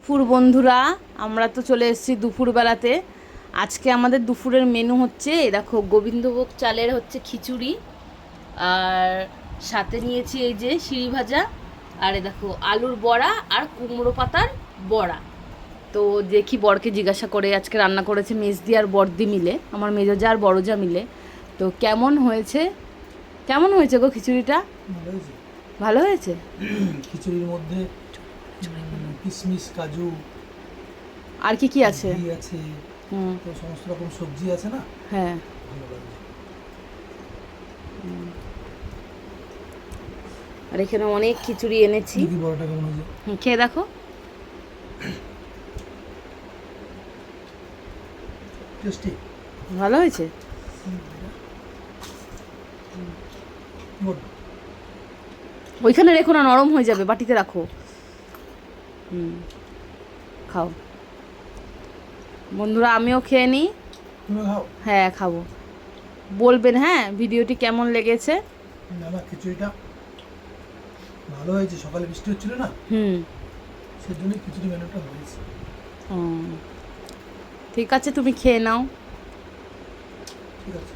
দুপুর বন্ধুরা, আমরা তো চলে এসেছি দুপুরবেলাতে। আজকে আমাদের দুপুরের মেনু হচ্ছে এই দেখো, গোবিন্দভোগ চালের হচ্ছে খিচুড়ি, আর সাথে নিয়েছি এই যে সিঁড়ি ভাজা, আর এ দেখো আলুর বড়া আর কুমড়ো পাতার বড়া। তো দেখি বরকে জিজ্ঞাসা করে, আজকে রান্না করেছে মেজদি আর বড়দি মিলে, আমার মেজো আর বড় যা মিলে। তো কেমন হয়েছে, কেমন হয়েছে গো খিচুড়িটা? ভালো হয়েছে। খিচুড়ির মধ্যে কিশমিশ, কাজু, আর কি কি আছে? ঘি আছে, তো সমস্ত রকম সবজি আছে না। হ্যাঁ, ভালো লাগছে। আর এখানে অনেক খিচুড়ি এনেছি। দেখি বড়টা কেমন হয়েছে। খেয়ে দেখো। টেস্টি, ভালো হয়েছে। গুড। ওইখানে রেখো না, নরম হয়ে যাবে, বাটিতে রাখো। খাও বন্ধুরা, আমিও খেয়ে নিই। তুমি খাও। হ্যাঁ, খাবো। বলবেন হ্যাঁ ভিডিওটি কেমন লেগেছে। না না, খিচুড়িটা ভালো হয়েছে। সকালে বৃষ্টি হচ্ছিল না, সেই জন্যই খিচুড়ি মেনুটা হয়েছে। ঠিক আছে, তুমি খেয়ে নাও। ঠিক আছে।